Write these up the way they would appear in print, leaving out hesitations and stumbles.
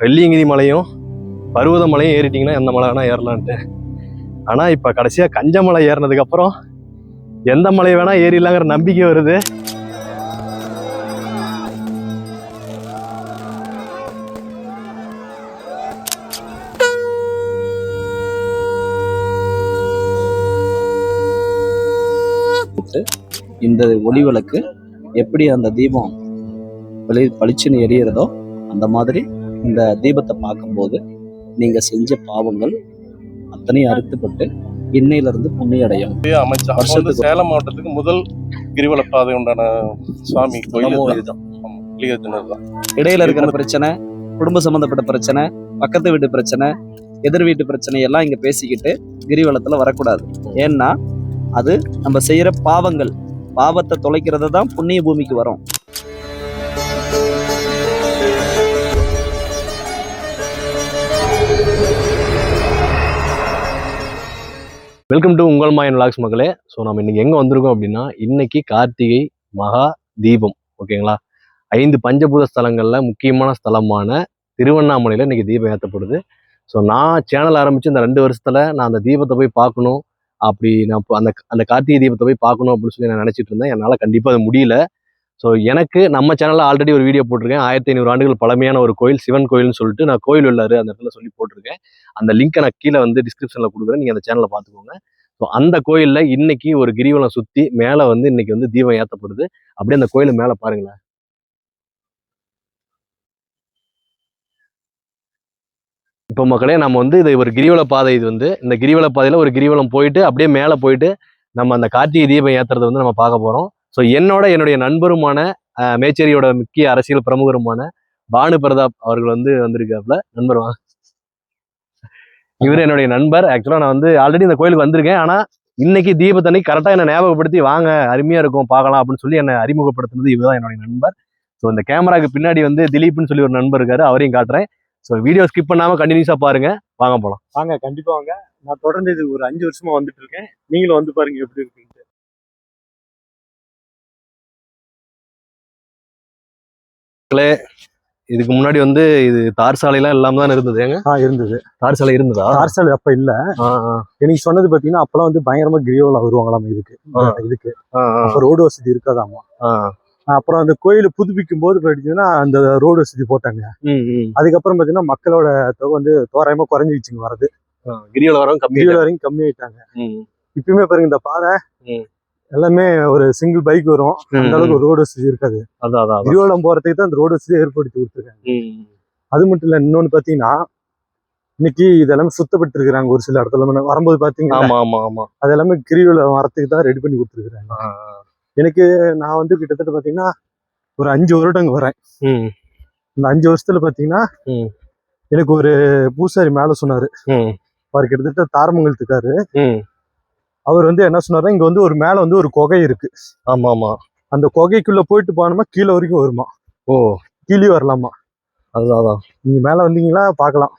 வெள்ளியங்கிரி மலையும் பருவத மலையும் ஏறிட்டிங்கன்னா எந்த மலை வேணால் ஏறலான்ட்டு. ஆனால் இப்போ கடைசியாக கஞ்சமலை ஏறினதுக்கப்புறம் எந்த மலை வேணால் ஏறிடலாங்கிற நம்பிக்கை வருது. இந்த ஒளி விளக்கு எப்படி அந்த தீபம் பளிச்சுன்னு எரியறதோ அந்த மாதிரி இந்த தீபத்தை பார்க்கும்போது நீங்க செஞ்ச பாவங்கள் அத்தனையும் அறுத்துப்பட்டு இன்னையிலிருந்து புண்ணியடையும். வருஷத்துக்கு சேலம் மாவட்டத்துக்கு முதல் கிரிவல பாதை உண்டான சுவாமி கோயில் இதுதான். இடையில இருக்கிற பிரச்சனை, குடும்ப சம்பந்தப்பட்ட பிரச்சனை, பக்கத்து வீட்டு பிரச்சனை, எதிர் வீட்டு பிரச்சனை எல்லாம் இங்க பேசிக்கிட்டு கிரிவலத்துல வரக்கூடாது. ஏன்னா அது நம்ம செய்யற பாவங்கள், பாவத்தை தொலைக்கிறது தான் புண்ணிய பூமிக்கு வரும். வெல்கம் டு உங்கள் மாயன் விலாக்ஸ் மக்களே. ஸோ நம்ம இன்னைக்கு எங்கே வந்திருக்கோம் அப்படின்னா, இன்னைக்கு கார்த்திகை மகா தீபம். ஓகேங்களா? 5 பஞ்சபூத ஸ்தலங்களில் முக்கியமான ஸ்தலமான திருவண்ணாமலையில் இன்னைக்கு தீபம் ஏற்றப்படுது. ஸோ நான் சேனல் ஆரம்பித்து இந்த 2 வருஷத்தில் நான் அந்த தீபத்தை போய் பார்க்கணும், அப்படி நான் அந்த கார்த்திகை தீபத்தை போய் பார்க்கணும் அப்படின்னு சொல்லி நான் நினச்சிட்டு இருந்தேன். என்னால் கண்டிப்பாக அது முடியல. ஸோ எனக்கு நம்ம சேனலில் ஆல்ரெடி ஒரு வீடியோ போட்டிருக்கேன். 1500 ஆண்டுகள் பழமையான ஒரு கோயில், சிவன் கோயில்னு சொல்லிட்டு நான் கோயில் உள்ளாரு அந்த இடத்துல சொல்லி போட்டிருக்கேன். அந்த லிங்க்கை நான் கீழே வந்து டிஸ்கிரிப்ஷனில் கொடுக்குறேன், நீங்கள் அந்த சேனலில் பார்த்துக்கோங்க. ஸோ அந்த கோயிலில் இன்னைக்கு ஒரு கிரிவலம் சுற்றி மேலே வந்து இன்னைக்கு வந்து தீபம் ஏற்றப்படுது. அப்படியே அந்த கோயிலை மேலே பாருங்களேன். இப்போ மக்களே, நம்ம வந்து இது ஒரு கிரிவல பாதை. இது வந்து இந்த கிரிவல பாதையில் ஒரு கிரிவலம் போயிட்டு அப்படியே மேலே போயிட்டு நம்ம அந்த கார்த்திகை தீபம் ஏற்றுறதை வந்து நம்ம பார்க்க போகிறோம். ஸோ என்னுடைய நண்பருமான மேச்சேரியோட முக்கிய அரசியல் பிரமுகருமான பானு பிரதாப் அவர்கள் வந்து வந்திருக்காப்புல. நண்பர் வாங்க. இவர் என்னுடைய நண்பர். ஆக்சுவலாக நான் வந்து ஆல்ரெடி இந்த கோயிலுக்கு வந்திருக்கேன். ஆனால் இன்னைக்கு தீபத்தன்னைக்கு கரெக்டாக என்னை ஞாபகப்படுத்தி வாங்க, அருமையாக இருக்கும் பார்க்கலாம் அப்படின்னு சொல்லி என்னை அறிமுகப்படுத்துனது இவர் தான் என்னுடைய நண்பர். ஸோ இந்த கேமராக்கு பின்னாடி வந்து திலீப்னு சொல்லி ஒரு நண்பர் இருக்காரு, அவரையும் காட்டுறேன். ஸோ வீடியோ ஸ்கிப் பண்ணாமல் கண்டினியூஸாக பாருங்க. வாங்க போகலாம். வாங்க, கண்டிப்பாக வாங்க. நான் தொடர்ந்து இது ஒரு 5 வருஷமா வந்துட்டு இருக்கேன். நீங்களும் வந்து பாருங்க எப்படி இருக்குன்ட்டு. இதுக்கு முன்னாடி வந்து இது தார் சாலையெல்லாம் இல்லாம தான் இருந்தது. ஏங்க இருந்தது. தார் சாலை இருந்ததா? தார் சாலை அப்ப இல்ல. எனக்கு சொன்னது பாத்தீங்கன்னா அப்பெல்லாம் வந்து பயங்கரமா கிரிவலம் வருவாங்களாம் இதுக்கு அப்ப ரோடு வசதி இருக்காதாமா. அப்புறம் அந்த கோயிலை புதுப்பிக்கும் போது போயிடுச்சுன்னா அந்த ரோடு வசதி போட்டாங்க. அதுக்கப்புறம் பாத்தீங்கன்னா மக்களோட தொகை வந்து தோராயமா குறைஞ்சிச்சுங்க வரது. கிரிவலம் வரைக்கும் கம்மியாயிட்டாங்க. இப்பயுமே பாருங்க இந்த பாதை எல்லாமே ஒரு சிங்கிள் பைக் வரும், அந்த அளவுக்கு ஒரு ரோடு வசதி இருக்காது. கிரிவலம் போறதுக்கு தான் அந்த ரோடு வசதி ஏற்படுத்தி கொடுத்துருக்காங்க. அது மட்டும் இல்ல, இன்னொன்னு பாத்தீங்கன்னா இன்னைக்கு இதெல்லாமே சுத்தப்பட்டு இருக்கிறாங்க. ஒரு சில இடத்துல வரும்போது பாத்தீங்கன்னா அது எல்லாமே கிரிவலம் வரத்துக்கு தான் ரெடி பண்ணி கொடுத்துருக்காங்க. எனக்கு நான் வந்து கிட்டத்தட்ட பாத்தீங்கன்னா ஒரு 5 வருடங்க வரேன். இந்த 5 வருஷத்துல பாத்தீங்கன்னா எனக்கு ஒரு பூசாரி மேல சொன்னாரு. அவர் கிட்டத்தட்ட தாரமங்கலத்துக்காரு. அவர் வந்து என்ன சொன்னாரு, இங்க வந்து ஒரு மேல வந்து ஒரு குகை இருக்கு. அந்த குகைக்குள்ள போயிட்டு போனோமா கீழே வரைக்கும் வருமா. கீழே வரலாமா. அதான் நீங்க மேல வந்தீங்களா பாக்கலாம்.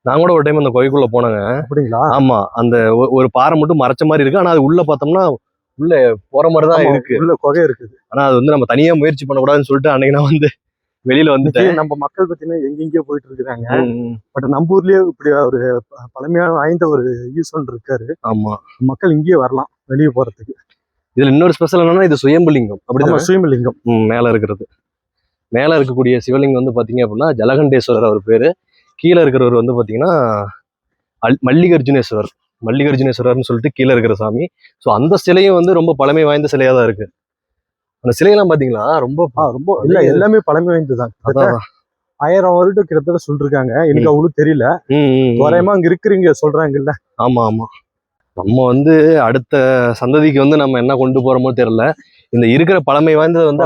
நான் கூட ஒரு டைம் அந்த குகைக்குள்ள போனாங்க. அப்படிங்களா? ஆமா, அந்த ஒரு பாறை மட்டும் மறைச்ச மாதிரி இருக்கு. ஆனா அது உள்ள பார்த்தோம்னா உள்ள போற மாதிரிதான் இருக்கு. உள்ள குகை இருக்குது. ஆனா அது வந்து நம்ம தனியா முயற்சி பண்ணக்கூடாதுன்னு சொல்லிட்டு அன்னைக்கு நான் வந்து வெளியில வந்துட்டு நம்ம மக்கள் பத்தினா எங்கெங்கயோ போயிட்டு இருக்கிறாங்க. பட் நம்ம ஊர்லயே இப்படி ஒரு பழமையான வாய்ந்த ஒரு ஈஸ்வரன் இருக்காரு. ஆமா, மக்கள் இங்கேயே வரலாம் வெளியே போறதுக்கு. இதுல இன்னொரு ஸ்பெஷல் என்னன்னா, இது சுயம்புலிங்கம். அப்படிதான் சுயம்புலிங்கம். மேல இருக்கிறது. மேல இருக்கக்கூடிய சிவலிங்கம் வந்து பாத்தீங்க அப்படின்னா ஜலகண்டேஸ்வரர் அவர் பேரு. கீழே இருக்கிறவர் வந்து பாத்தீங்கன்னா மல்லிகார்ஜுனேஸ்வரர்னு சொல்லிட்டு கீழே இருக்கிற சாமி. ஸோ அந்த சிலையும் வந்து ரொம்ப பழமை வாய்ந்த சிலையா தான் இருக்கு. அந்த சிலையெல்லாம் பாத்தீங்களா ரொம்ப இல்ல, எல்லாமே பழமை வாய்ந்ததுதான். 1000 வருடம் கிட்டத்தட்ட சொல்லிருக்காங்க. எனக்கு அவ்வளவு தெரியல. தோராயமா அங்க இருக்கிறீங்க சொல்றாங்கல்ல. ஆமா. நம்ம வந்து அடுத்த சந்ததிக்கு வந்து நம்ம என்ன கொண்டு போறோமோ தெரியல. இந்த இருக்கிற பழமை வாய்ந்ததை வந்து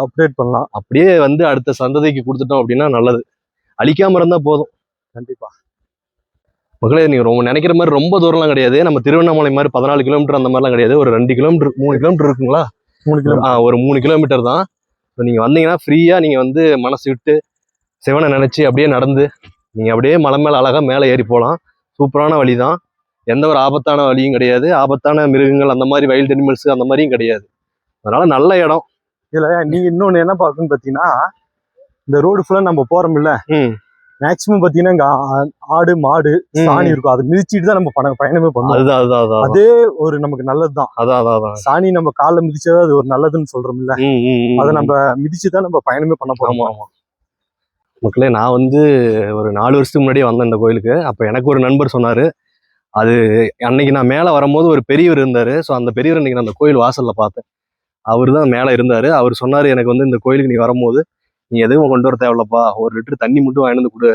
அப்டேட் பண்ணலாம். அப்படியே வந்து அடுத்த சந்ததிக்கு கொடுத்துட்டோம் அப்படின்னா நல்லது. அழிக்காம இருந்தா போதும். கண்டிப்பா மக்களே, நீங்க ரொம்ப நினைக்கிற மாதிரி ரொம்ப தூரம்லாம் கிடையாது. நம்ம திருவண்ணாமலை மாதிரி 14 கிலோமீட்டர் அந்த மாதிரிலாம் கிடையாது. ஒரு 2 கிலோமீட்டர் 3 கிலோமீட்டர் இருக்குங்களா? 3 கிலோமீட்டர். ஒரு 3 கிலோமீட்டர் தான். நீங்க வந்தீங்கன்னா ஃப்ரீயா நீங்க வந்து மனசு விட்டு சிவனை நினைச்சு அப்படியே நடந்து நீங்க அப்படியே மலை மேல அழகா மேலே ஏறி போகலாம். சூப்பரான வழி தான். எந்த ஒரு ஆபத்தான வழியும் கிடையாது. ஆபத்தான மிருகங்கள் அந்த மாதிரி வைல்ட் அனிமல்ஸ் அந்த மாதிரியும் கிடையாது. அதனால நல்ல இடம். இதுல நீங்க இன்னொன்னு என்ன பார்க்கணும்னு பாத்தீங்கன்னா, இந்த ரோடு ஃபுல்லா நம்ம போறோம்ல, ம். மேக்சிமம் பாத்தீங்கன்னா இங்க ஆடு மாடு சாணி இருக்கும், அதை மிதிச்சிட்டு தான் நம்ம பயணமே பண்ணுவோம். அதுதான் அதே ஒரு நமக்கு நல்லதுதான். அதான் சாணி நம்ம கால்ல மிதிச்சா அது ஒரு நல்லதுன்னு சொல்றோம்ல, அதை நம்ம மிதிச்சுதான் நம்ம பயணமே பண்ண போறோம். ஆமா. மக்களே, நான் வந்து ஒரு 4 வருஷத்துக்கு முன்னாடியே வந்தேன் இந்த கோயிலுக்கு. அப்ப எனக்கு ஒரு நண்பர் சொன்னாரு, அது அன்னைக்கு நான் மேல வரும்போது ஒரு பெரியவர் இருந்தாரு. ஸோ அந்த பெரியவர் அன்னைக்கு நான் அந்த கோயில் வாசல்ல பார்த்தேன். அவர் தான் மேல இருந்தாரு. அவர் சொன்னாரு, எனக்கு வந்து இந்த கோயிலுக்கு நீ வரும்போது நீ எதுவும் கொண்டு வர தேவையில்லப்பா, 1 லிட்டர் தண்ணி மட்டும் வாங்கிட்டு வந்து கொடு.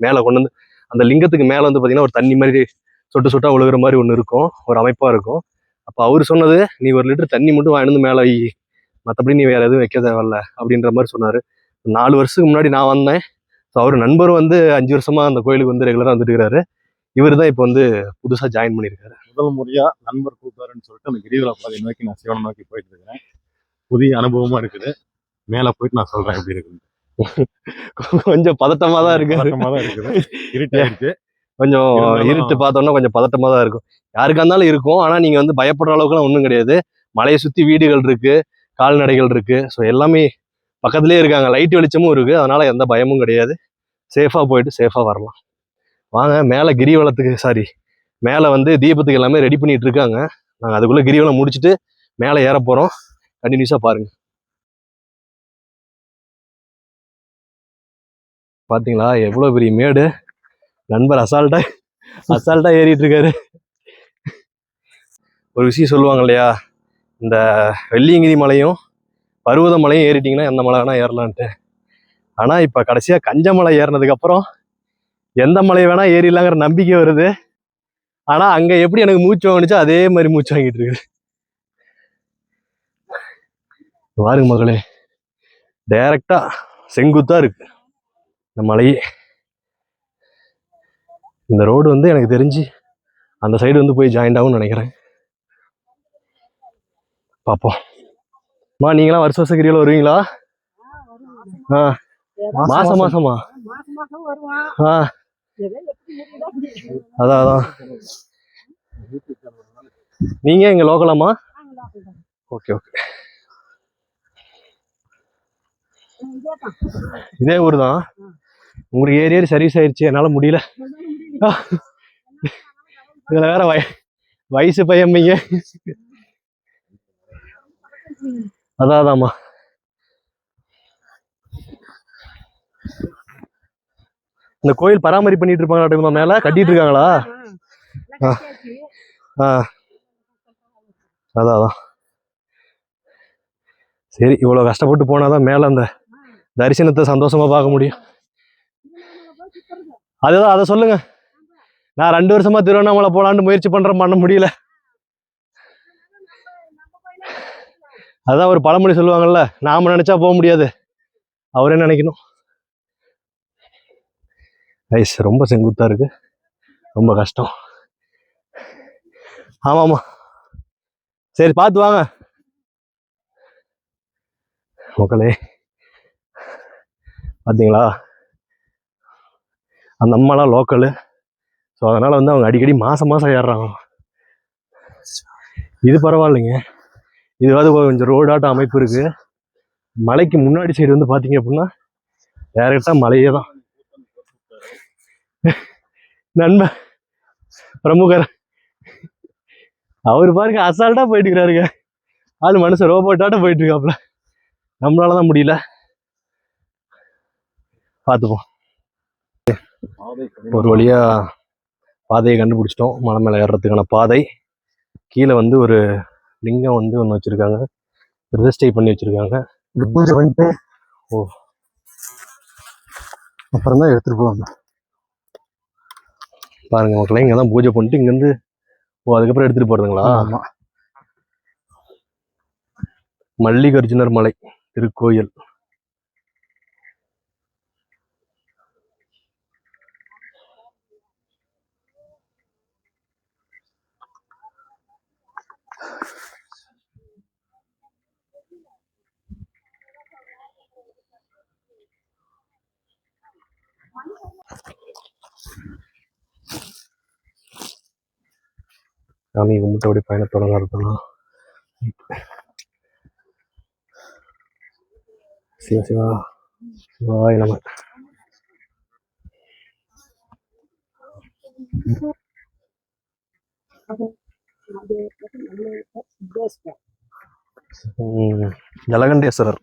மேல கொண்டு வந்து அந்த லிங்கத்துக்கு மேல வந்து பாத்தீங்கன்னா ஒரு தண்ணி மாதிரி சொட்டு சொட்டா விழுகிற மாதிரி ஒன்று இருக்கும், ஒரு அமைப்பா இருக்கும். அப்ப அவர் சொன்னது, நீ 1 லிட்டர் தண்ணி மட்டும் வாங்கிட்டு வந்து மேல வை, மற்றபடி நீ வேற எதுவும் வைக்க தேவையில்ல அப்படின்ற மாதிரி சொன்னாரு. 4 வருஷத்துக்கு முன்னாடி நான் வந்தேன். ஸோ அவர் நண்பர் வந்து 5 வருஷமா அந்த கோயிலுக்கு வந்து ரெகுலரா வந்துட்டு இருக்காரு. இவர் தான் இப்போ வந்து புதுசா ஜாயின் பண்ணியிருக்காரு. முதல் முறையா நண்பர் கூப்பிட்டாருன்னு சொல்லிட்டு அந்த கிரிவல பாதை நோக்கி நான் சிவனை நோக்கி போயிட்டு இருக்கிறேன். புதிய அனுபவமா இருக்குது. மேல போயிட்டு நான் சொல்றேன் எப்படி இருக்குது. கொஞ்சம் பதட்டமா தான் இருக்கு. இருட்டாயிருச்சு. கொஞ்சம் இருட்டு பார்த்தோம்னா கொஞ்சம் பதட்டமா தான் இருக்கும். யாருக்கா இருந்தாலும் இருக்கும். ஆனா நீங்க வந்து பயப்படுற அளவுக்குலாம் ஒன்றும் கிடையாது. மலையை சுத்தி வீடுகள் இருக்கு, கால்நடைகள் இருக்கு. ஸோ எல்லாமே பக்கத்துலேயே இருக்காங்க, லைட் வெளிச்சமும் இருக்கு. அதனால எந்த பயமும் கிடையாது. சேஃபா போயிட்டு சேஃபா வரலாம். வாங்க, மேலே கிரிவலத்துக்கு மேலே வந்து தீபத்துக்கு எல்லாமே ரெடி பண்ணிட்டு இருக்காங்க. நாங்கள் அதுக்குள்ள கிரிவலம் முடிச்சுட்டு மேலே ஏற போறோம். கண்டினியூஸா பாருங்க. பாத்தீங்களா எவ்வளவு பெரிய மேடு. நண்பர் அசால்ட்டா ஏறிட்டு இருக்காரு. ஒரு விஷயம் சொல்லுவாங்க இல்லையா, இந்த வெள்ளியங்கிரி மலையும் பருவத மலையும் ஏறிட்டீங்கன்னா எந்த மலை வேணா ஏறலான்ட்டு. ஆனா இப்ப கடைசியா கஞ்சமலை ஏறினதுக்கு அப்புறம் எந்த மலை வேணா ஏறிடலாங்கிற நம்பிக்கை வருது. ஆனா அங்க எப்படி எனக்கு மூச்சு வாங்கிச்சோ அதே மாதிரி மூச்சு வாங்கிட்டு இருக்கு. பாருங்க மகளே, டைரக்டா செங்குத்தா இருக்கு இந்த மலை. இந்த ரோடு வந்து எனக்கு தெரிஞ்சு அந்த சைடு வந்து போய் ஜாயிண்ட் ஆகும்னு நினைக்கிறேன். பாப்போம். நீங்களாம் வருஷம் கிரிவலம் வருவீங்களா? மாசமா? அதான் நீங்க எங்க லோக்கலாமா? ஓகே. இதே ஊர் தான். உங்களுக்கு ஏறி சர்வீஸ் ஆயிடுச்சு, என்னால முடியல. இதுல வேற வயசு பையன். அதான்மா. இந்த கோயில் பராமரிப்பு பண்ணிட்டு இருப்பாங்க, மேல கட்டிட்டு இருக்காங்களா? அதான் சரி, இவ்வளவு கஷ்டப்பட்டு போனாதான் மேல அந்த தரிசனத்தை சந்தோஷமா பார்க்க முடியும். அதுதான், அதை சொல்லுங்க. நான் 2 வருஷமா திருவண்ணாமலை போலான்னு முயற்சி பண்றேன், பண்ண முடியல. அதான் ஒரு பழமொழி சொல்லுவாங்கல்ல, நாம நினைச்சா போக முடியாது, அவரே நினைக்கணும். ஐஸ் ரொம்ப செங்குத்தா இருக்கு, ரொம்ப கஷ்டம். ஆமாமா, சரி பார்த்து வாங்க மக்களே. பார்த்தீங்களா, அந்த அம்மாலாம் லோக்கலு. ஸோ அதனால வந்து அவங்க அடிக்கடி மாசம் ஏறுறாங்க. இது பரவாயில்லைங்க, இதுவாது கொஞ்சம் ரோடாட்டம் அமைப்பு இருக்கு. மலைக்கு முன்னாடி சைடு வந்து பாத்தீங்க அப்படின்னா டைரக்டா மலையே தான். நண்பர் பிரமுகர் அவரு பாருங்க, அசால்ட்டா போயிட்டு இருக்கிறாருங்க. ஆளு மனுஷன் ரோபோட்டாட்ட போயிட்டு இருக்காப்ல. நம்மளாலதான் முடியல. பார்த்துப்போம். ஒரு வழியா பாதையை கண்டுபிடிச்சிட்டோம். மலை மேலே ஏறுறதுக்கான பாதை. கீழே வந்து ஒரு லிங்கம் வந்து ஒன்று வச்சிருக்காங்க, ரெஜிஸ்டை பண்ணி வச்சிருக்காங்க. பூஜை பண்ணிட்டு அப்புறம் தான் எடுத்துட்டு போவாங்க. பாருங்க மக்களே, இங்கதான் பூஜை பண்ணிட்டு இங்கிருந்து அதுக்கப்புறம் எடுத்துட்டு போறதுங்களா? ஆமா. மல்லிகார்ஜுனர் மலை திருக்கோயில். சாமி கும்பிட்டபடி பயணத்தோட இருக்கலாம். சிவா சிவா. சிவாய நம. ஜலகண்டேஸ்வரர்.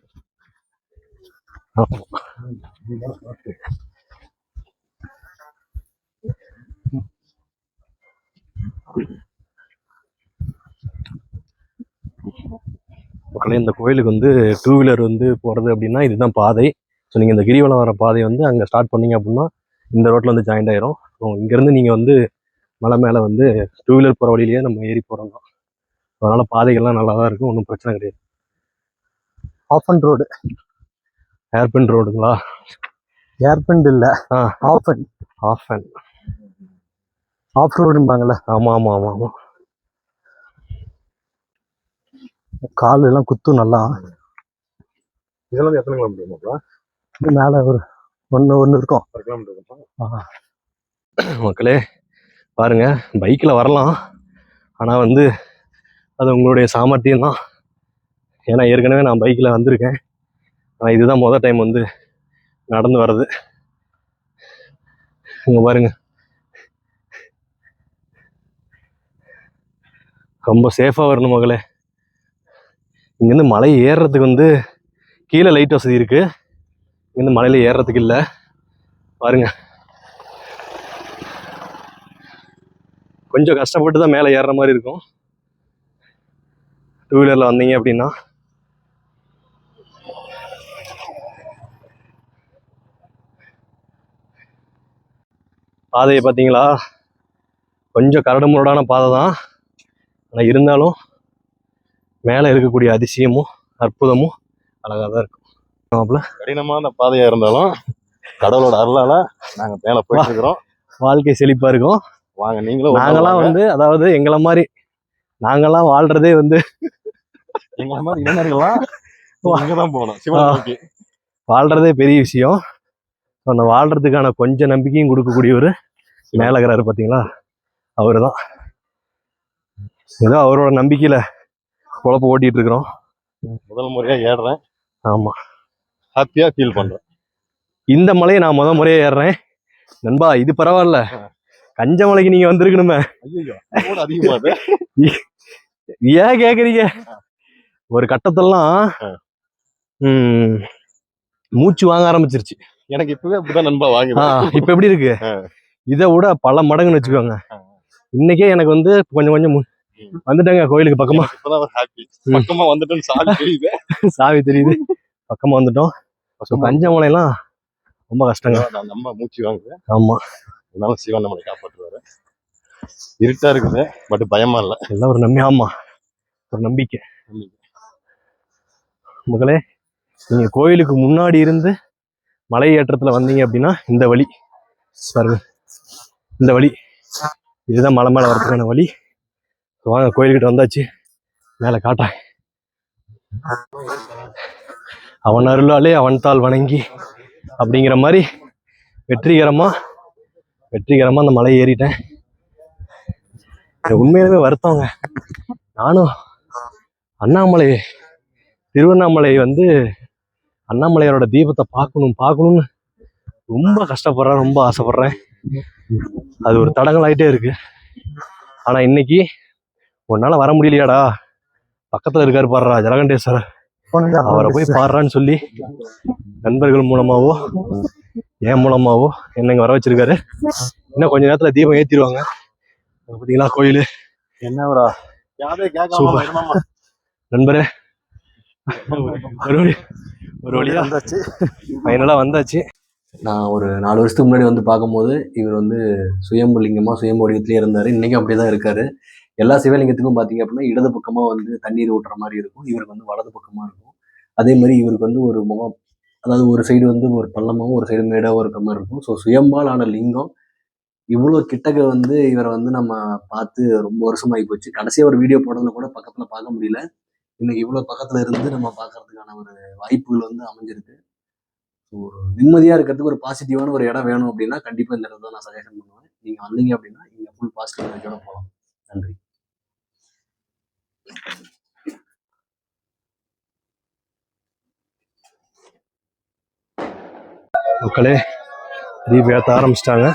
மக்களே, இந்த கோயிலுக்கு வந்து 2 வீலர் வந்து போகிறது அப்படின்னா இதுதான் பாதை. ஸோ நீங்கள் இந்த கிரிவலம் வர பாதை வந்து அங்கே ஸ்டார்ட் பண்ணீங்க அப்படின்னா இந்த ரோட்டில் வந்து ஜாயிண்ட் ஆயிரும். ஸோ இங்கேருந்து நீங்கள் வந்து மலை மேலே வந்து 2 வீலர் போகிற வழியிலேயே நம்ம ஏறி போகிறோம். அதனால் பாதைகள்லாம் நல்லா தான் இருக்கும், ஒன்றும் பிரச்சனை கிடையாது. ஆஃப் அண்ட் ரோடு, ஹேர்பின் ரோடுங்களா? ஏர்பெண்ட் இல்ல, off and off and off ரோடும்பாங்கல்ல. ஆமாம் ஆமாம் ஆமாம் ஆமாம். கால் எல்லாம் குத்தும் நல்லா. இதெல்லாம் எத்தனை கிலோமீட்டர்? மேல ஒரு ஒன்று இருக்கும். 1 கிலோமீட்டர் இருக்கும். மக்களே பாருங்க, பைக்கில் வரலாம், ஆனால் வந்து அது உங்களுடைய சாமர்த்தியம் தான். ஏன்னா ஏற்கனவே நான் பைக்கில் வந்திருக்கேன், ஆனால் இதுதான் முதல் டைம் வந்து நடந்து வர்றது. இங்க பாருங்க, ரொம்ப சேஃபாக வரணும் மகளே. இங்கேருந்து மலை ஏறுறதுக்கு வந்து கீழே லைட் வசதி இருக்கு, இங்கேருந்து மலையில ஏறுறதுக்கு இல்லை. பாருங்க, கொஞ்சம் கஷ்டப்பட்டு தான் மேலே ஏறுற மாதிரி இருக்கும் 2 வீலரில் வந்தீங்க அப்படின்னா. பாதையை பார்த்தீங்களா? கொஞ்சம் கரடு முரடான பாதை தான், ஆனால் இருந்தாலும் மேலே இருக்கக்கூடிய அதிசயமும் அற்புதமும் அழகாக தான் இருக்கும். கடினமான பாதையா இருந்தாலும் கடவுளோட அருளால நாங்க மேல போயிட்டு இருக்கிறோம். வாழ்க்கை செழிப்பா இருக்கும். வாங்க, நீங்களும் நாங்கெல்லாம் வந்து, அதாவது எங்களை மாதிரி நாங்கெல்லாம் வாழ்றதே வந்து எங்களை மாதிரி இளைஞர்கள்லாம் இங்கதான் போகணும், சிவன் நோக்கி. வாழ்றதே பெரிய விஷயம். அந்த வாழ்றதுக்கான கொஞ்சம் நம்பிக்கையும் கொடுக்கக்கூடியவர் மேலகிறாரு பார்த்தீங்களா, அவரு தான். ஏதோ அவரோட நம்பிக்கையில குழப்ப ஓட்டிட்டு இருக்கிறோம். முதல் முறையா ஏறுறேன். ஆமா, ஹாப்பியா ஃபீல் பண்றேன். இந்த மலையை நான் முறையா ஏறுறேன் நண்பா. இது பரவாயில்ல, கஞ்ச மலைக்கு நீங்க வந்திருக்கணுமே. ஐயோ, கூட அதிகமா ஏன் கேக்குறீங்க? ஒரு கட்டத்தெல்லாம் மூச்சு வாங்க ஆரம்பிச்சிருச்சு. எனக்கு இப்பவே அப்படிதான் நண்பா வாங்குது. இப்ப எப்படி இருக்கு? இதை விட பல மடங்குன்னு வச்சுக்கோங்க. இன்னைக்கே எனக்கு வந்து கொஞ்சம் கொஞ்சம் வந்துட்டாங்க கோயிலுக்கு பக்கமா. இப்பதான் ஒரு ஹாப்பி. பக்கமா வந்துட்டோம், சாவி தெரியுது. சாவி தெரியுது, பக்கமா வந்துட்டோம். கஞ்ச மலையெல்லாம் ரொம்ப கஷ்டங்க. நம்ம மூச்சு வாங்குது. ஆமா, அதனால சிவன் நம்மளை காப்பாற்றுவாரு. இருட்டா இருக்குது, பட் பயமா இல்ல. எல்லாம் ஒரு ஆமா, ஒரு நம்பிக்கை. மகளே, நீங்க கோயிலுக்கு முன்னாடி இருந்து மலை ஏற்றத்துல வந்தீங்க அப்படின்னா இந்த வழி பாருங்க, இந்த வழி இதுதான் மலை மேல வரதுக்கான வழி. வாங்க, கோயில்கிட்ட வந்தாச்சு, மேல காட்டுறேன். அவன் அருளாலே அவன் தாள் வணங்கி அப்படிங்கிற மாதிரி வெற்றிகரமா அந்த மலை ஏறிட்டேன். உண்மையிலுமே வருத்தவங்க. நானும் திருவண்ணாமலை வந்து அண்ணாமலையாரோட தீபத்தை பார்க்கணும்னு ரொம்ப கஷ்டப்படுறேன், ரொம்ப ஆசைப்படுறேன். அது ஒரு தடங்கள் ஆயிட்டே இருக்கு. ஆனா இன்னைக்கு உன்னால வர முடியலையாடா, பக்கத்துல இருக்காரு பாடுறா ஜலகண்டேஸ்வரர், அவரை போய் பாடுறான்னு சொல்லி நண்பர்கள் மூலமாவோ என் மூலமாவோ என்ன இங்க வர வச்சிருக்காரு. இன்னும் கொஞ்ச நேரத்துல தீபம் ஏத்திடுவாங்க. பாத்தீங்களா கோயிலு என்னவரா நண்பரே, ஒரு வழியா வந்தாச்சு, ஃபைனலா வந்தாச்சு. நான் ஒரு 4 வருஷத்துக்கு முன்னாடி வந்து பார்க்கும்போது இவர் வந்து சுயம்பு வடிவத்திலே இருந்தாரு. இன்னைக்கும் அப்படிதான் இருக்காரு. எல்லா சிவலிங்கத்துக்கும் பார்த்தீங்க அப்படின்னா இடது பக்கமா வந்து தண்ணீர் ஊட்டுற மாதிரி இருக்கும், இவருக்கு வந்து வலது பக்கமா இருக்கும். அதே மாதிரி இவருக்கு வந்து ஒரு முகம், அதாவது ஒரு சைடு வந்து ஒரு பள்ளமாகவும் ஒரு சைடு மேடாகவும் இருக்கிற மாதிரி இருக்கும். ஸோ சுயம்பால் ஆன லிங்கம் இவ்வளோ கிட்டக்க வந்து இவரை வந்து நம்ம பார்த்து ரொம்ப வருஷமாகி போச்சு. கடைசியாக ஒரு வீடியோ போடுறதுல கூட பக்கத்தில் பார்க்க முடியல. இன்னைக்கு இவ்வளோ பக்கத்தில் இருந்து நம்ம பார்க்கறதுக்கான ஒரு வாய்ப்புகள் வந்து அமைஞ்சிருக்கு. ஸோ ஒரு நிம்மதியாக இருக்கிறதுக்கு ஒரு பாசிட்டிவான ஒரு இடம் வேணும் அப்படின்னா கண்டிப்பாக இந்த இடத்த நான் சஜஷன் பண்ணுவேன். நீங்கள் வந்தீங்க அப்படின்னா இங்கே ஃபுல் பாசிட்டிவ் எனர்ஜியோட போகலாம். நன்றி. மக்களே தீபம் ஏற்ற ஆரம்பிச்சிட்டாங்க.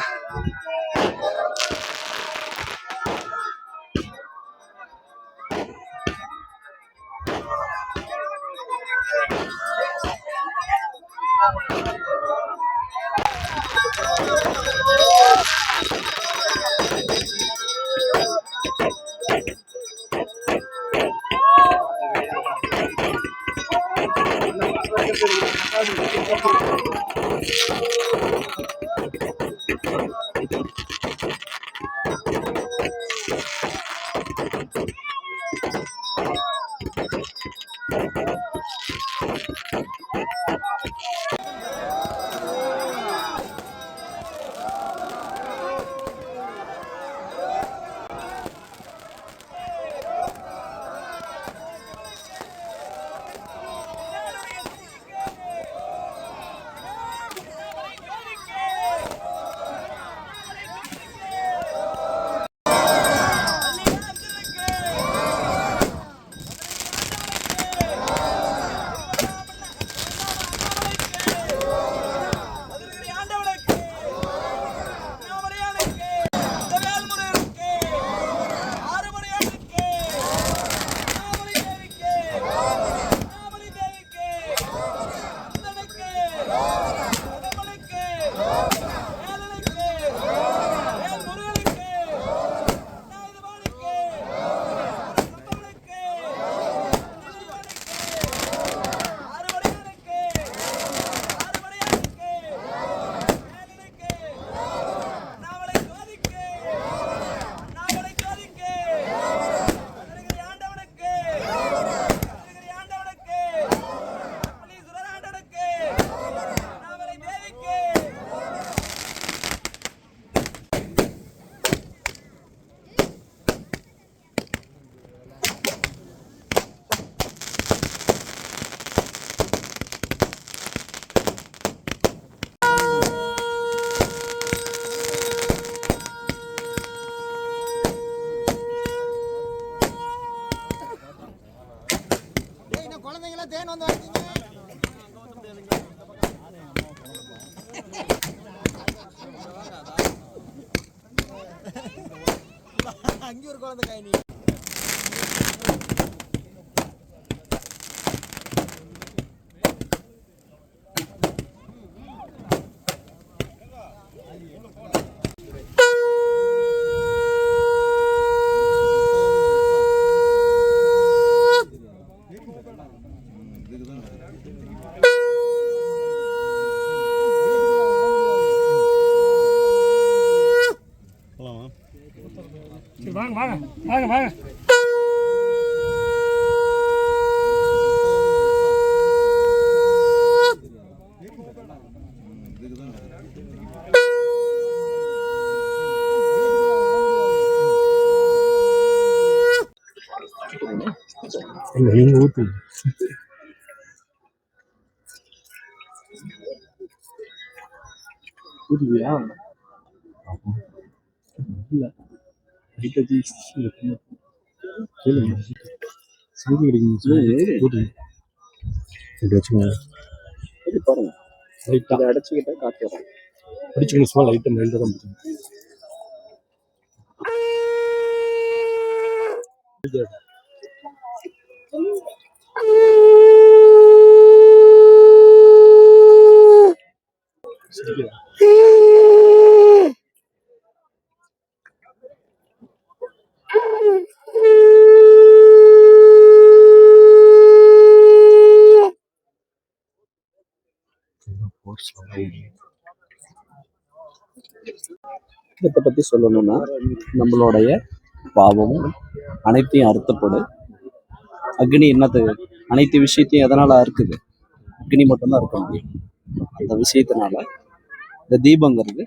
நீங்க ஊத்து. ஊத்துவியா? இல்ல. அடிக்கடி கேளுங்க. சூடு கிடைக்கும். ஊத்து. இப்படி வச்சுக்கோங்க. பாருங்க. லைட்டா அடைச்சிக்கிட்டா காற்று வரும். அடிச்சுக்கணும் சும்மா லைட்டா மெல்டாக தான் பிடிக்கும். இதை பத்தி சொல்லணும்னா நம்மளுடைய பாவமும் அனைத்தையும் அறுத்தப்படு. அக்னி என்னத்துக்கு அனைத்து விஷயத்தையும் எதனால அறுக்குது? அக்னி மட்டும்தான் இருக்க முடியும். அந்த விஷயத்தினால இந்த தீபங்கிறது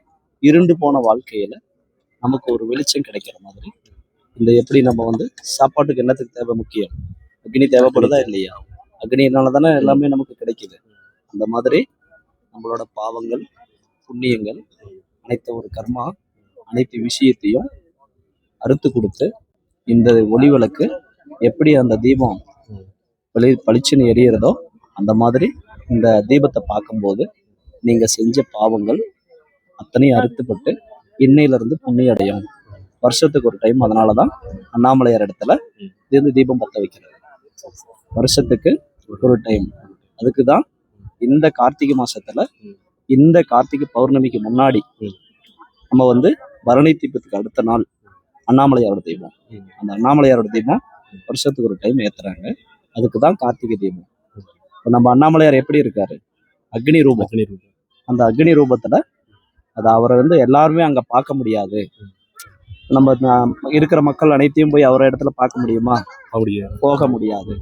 இருண்டு போன வாழ்க்கையில நமக்கு ஒரு வெளிச்சம் கிடைக்கிற மாதிரி. இந்த எப்படி நம்ம சாப்பாட்டுக்கு என்னத்துக்கு தேவை முக்கியம்? அக்னி தேவைப்படுதா இல்லையா? அக்னினால தானே எல்லாமே நமக்கு கிடைக்குது. அந்த மாதிரி நம்மளோட பாவங்கள் புண்ணியங்கள் அனைத்து ஒரு கர்மா அனைத்து விஷயத்தையும் அறுத்து கொடுத்து இந்த ஒளி விளக்கு எப்படி அந்த தீபம் பளிச்சுன்னு எரியறதோ அந்த மாதிரி இந்த தீபத்தை பார்க்கும்போது நீங்க செஞ்ச பாவங்கள் அத்தனையும் அறுத்துப்பட்டு இன்னையிலிருந்து புண்ணிய அடையும். வருஷத்துக்கு ஒரு டைம். அதனாலதான் அண்ணாமலையார் இடத்துல இருந்து தீபம் பத்த வைக்கிறது வருஷத்துக்கு ஒரு டைம். அதுக்கு தான் இந்த கார்த்திகை மாசத்துல இந்த கார்த்திகை பௌர்ணமிக்கு முன்னாடி நம்ம வந்து பரணி தீபத்துக்கு அடுத்த நாள் அண்ணாமலையாரோட தீபம். அந்த அண்ணாமலையாரோட தீபம் வருஷத்துக்கு ஒரு டைம் ஏத்துறாங்க. அதுக்கு தான் கார்த்திகை தீபம். இப்போ நம்ம அண்ணாமலையார் எப்படி இருக்காரு? அக்னி ரூபம். அந்த அக்னி ரூபத்துல அது அவரை வந்து எல்லாருமே அங்க பார்க்க முடியாது. நம்ம இருக்கிற மக்கள் அனைத்தையும் போய் அவர இடத்துல பார்க்க முடியுமா? அப்படியே போக முடியாது.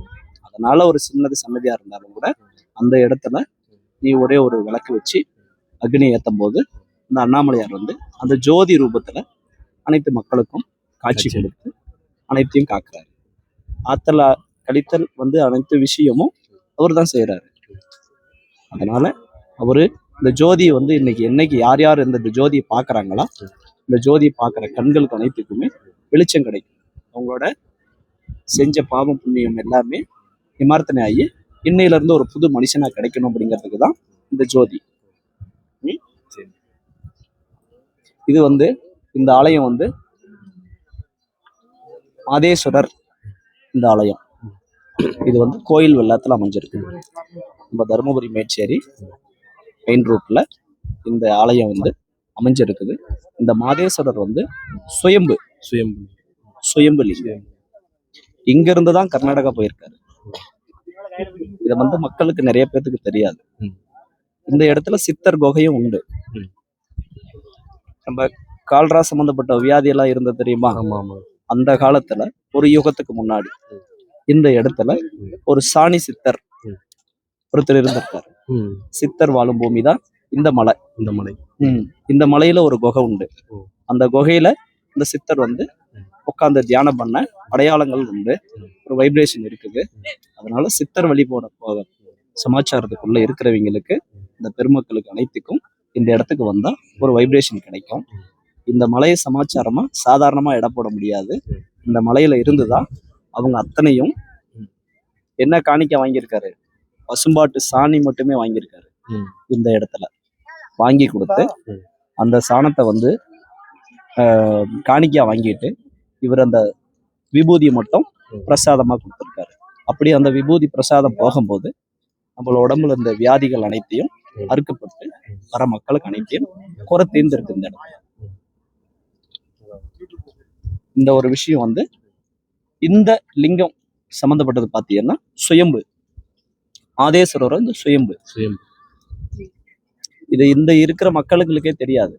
அதனால ஒரு சின்னது சன்னதியா இருந்தாலும் கூட அந்த இடத்துல நீ ஒரே ஒரு விளக்கு வச்சு அக்னி ஏத்தும் போது இந்த அண்ணாமலையார் வந்து அந்த ஜோதி ரூபத்துல அனைத்து மக்களுக்கும் காட்சி கொடுத்து அனைத்தையும் காக்குறாரு. ஆத்தல் கழித்தல் வந்து அனைத்து விஷயமும் அவர் தான் செய்யறாரு. அதனால அவரு இந்த ஜோதியை வந்து இன்னைக்கு என்னைக்கு யார் யார் இந்த ஜோதியை பாக்குறாங்களோ இந்த ஜோதியை பார்க்குற கண்களுக்கு அனைத்துக்குமே வெளிச்சம் கிடைக்கும். அவங்களோட செஞ்ச பாவம் புண்ணியம் எல்லாமே நிமார்த்தனை ஆகி இன்னையில இருந்து ஒரு புது மனுஷனா கிடைக்கணும் அப்படிங்கிறதுக்கு தான் இந்த ஜோதி. இது வந்து இந்த ஆலயம் வந்து மாதேஸ்வரர் இந்த ஆலயம். இது வந்து கோயில் வெள்ளத்துல அமைஞ்சிருக்கு. நம்ம தருமபுரி மேச்சேரி மெயின் ரோட்ல இந்த ஆலயம் வந்து அமைஞ்சிருக்குது. இந்த மாதேஸ்வரர் வந்து சுயம்பு லிங்கம். இங்க இருந்து தான் கர்நாடகா போயிருக்காரு. இத வந்து மக்களுக்கு நிறைய பேருக்கு தெரியாது. இந்த இடத்துல சித்தர் குகையும் உண்டு. நம்ம கால்ரா சம்பந்தப்பட்ட வியாதி எல்லாம் இருந்தது தெரியுமா? அந்த காலத்துல ஒரு யுகத்துக்கு முன்னாடி இந்த இடத்துல ஒரு சாணி சித்தர் ஒருத்தர் இருந்திருக்காரு. சித்தர் வாழும் பூமி தான் இந்த மலை. இந்த மலையில ஒரு குகை உண்டு. அந்த குகையில இந்த சித்தர் வந்து உட்கார்ந்து தியானம் பண்ண அடையாளங்கள் உண்டு. ஒரு வைப்ரேஷன் இருக்குது. அதனால சித்தர் வழி போக சமாச்சாரத்துக்குள்ள இருக்கிறவங்களுக்கு இந்த பெருமக்களுக்கு அனைத்துக்கும் இந்த இடத்துக்கு வந்தா ஒரு வைப்ரேஷன் கிடைக்கும். இந்த மலையை சமாச்சாரமா சாதாரணமா இட போட முடியாது. இந்த மலையில இருந்துதான் அவங்க அத்தனையும் என்ன காணிக்க வாங்கியிருக்காரு? பசும்பாட்டு சாணி மட்டுமே வாங்கியிருக்காரு. இந்த இடத்துல வாங்கி கொடுத்து அந்த சாணத்தை வந்து காணிக்கையா வாங்கிட்டு இவர் அந்த விபூதியை மட்டும் பிரசாதமா கொடுத்துருக்காரு. அப்படி அந்த விபூதி பிரசாதம் போகும்போது நம்மளோட உடம்புல இருந்த வியாதிகள் அனைத்தையும் அறுக்கப்பட்டு வர மக்களுக்கு அனைத்தையும் குறை தீர்ந்திருக்கு இந்த இடத்துல. இந்த ஒரு விஷயம் வந்து இந்த லிங்கம் சம்பந்தப்பட்டது பார்த்தீங்கன்னா சுயம்பு மாதேஸ்வரர் இந்த சுயம்பு. இது இந்த இருக்கிற மக்களுக்கே தெரியாது.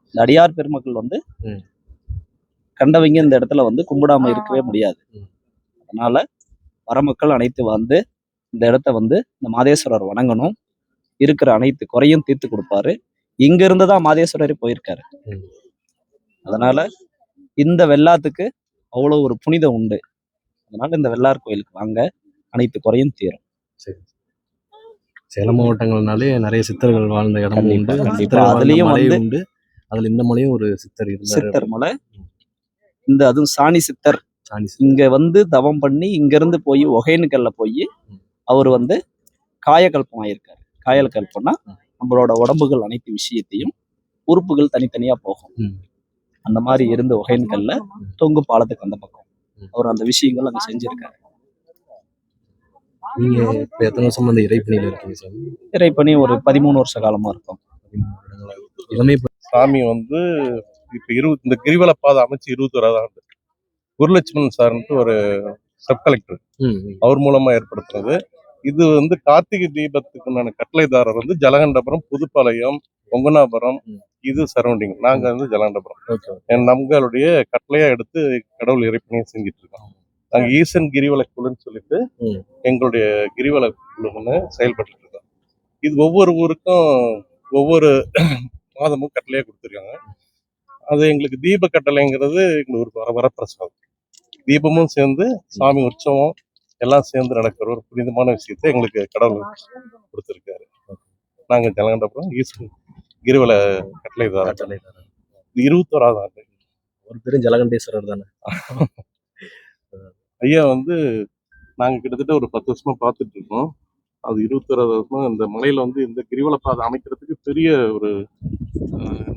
இந்த அடியார் பெருமக்கள் வந்து கண்டவங்க இந்த இடத்துல வந்து கும்பிடாம இருக்கவே முடியாது. அதனால வர மக்கள் அனைத்து வந்து இந்த இடத்த வந்து இந்த மாதேஸ்வரர் வணங்கணும். இருக்கிற அனைத்து குறையும் தீர்த்து கொடுப்பாரு. இங்க இருந்துதான் மாதேஸ்வரர் போயிருக்காரு. அதனால இந்த வெள்ளாத்துக்கு அவ்வளவு ஒரு புனிதம் உண்டு. அதனால இந்த வெள்ளார் கோயிலுக்கு வாங்க, அனைத்து குறையும் தீரும். சேலம் மாவட்டங்கள்னாலே நிறைய சித்தர்கள் வாழ்ந்த இடம் உண்டு. அதுலயும் வந்து உண்டு. அதுல இந்த மலையும் ஒரு சித்தர் மலை. இந்த அதுவும் சாணி சித்தர் இங்க வந்து தவம் பண்ணி இங்க இருந்து போய் ஒகேனுக்கல்ல போய் அவர் வந்து காயக்கல்பம் ஆயிருக்காரு. காயக்கல்பம்னா நம்மளோட உடம்புகள் அனைத்து விஷயத்தையும் உறுப்புகள் தனித்தனியா போகும். அந்த மாதிரி இருந்து ஒகேனுக்கல்ல தொங்கு பாலத்துக்கு அந்த பக்கம் அவர் அந்த விஷயங்கள் அங்க செஞ்சிருக்காரு. நீங்க இப்ப எத்தனை வருஷமா அந்த இறைப்பணியில இருக்கீங்க சார்? இறைப்பணி ஒரு 13 வருஷ காலமா இருக்கும். சாமி வந்து இப்ப இந்த கிரிவல பாதை அமைச்சு 21வது ஆண்டு. குருலட்சுமணன் சார்ன்ட்டு ஒரு சப் கலெக்டர் அவர் மூலமா ஏற்படுத்துறது. இது வந்து கார்த்திகை தீபத்துக்குண்டான கட்டளைதாரர் வந்து ஜலகண்டபுரம், புதுப்பாளையம், பொங்கனாபுரம், இது சரௌண்டிங். நாங்க வந்து ஜலகண்டபுரம். நம்மளுடைய கட்டளையா எடுத்து கடவுள் இறைப்பணியை செஞ்சுட்டு இருக்கோம். நாங்க ஈசன் கிரிவல குழுன்னு சொல்லிட்டு எங்களுடைய கிரிவல குழுன்னு செயல்பட்டு இருக்கோம். இது ஒவ்வொரு ஊருக்கும் ஒவ்வொரு மாதமும் கட்டளையா கொடுத்துருக்காங்க. அது எங்களுக்கு தீப கட்டளைங்கிறது எங்களுக்கு ஒரு வரப்பிரசாதம். தீபமும் சேர்ந்து சாமி உற்சவம் எல்லாம் சேர்ந்து நடக்கிற ஒரு புனிதமான விஷயத்தை எங்களுக்கு கடவுள் கொடுத்துருக்காரு. நாங்க ஜலகண்டபுரம் ஈஸ்வரன் கிரிவல கட்டளைதாரர். 21வது ஆண்டு. ஒரு பேரும் ஜலகண்டேஸ்வரர் தானே. ஐயா வந்து நாங்க கிட்டத்தட்ட ஒரு 10 வருஷமா பார்த்துட்டு இருக்கோம். அது 21வது வருஷம் இந்த மலையில வந்து இந்த கிரிவல பாதை அமைக்கிறதுக்கு பெரிய ஒரு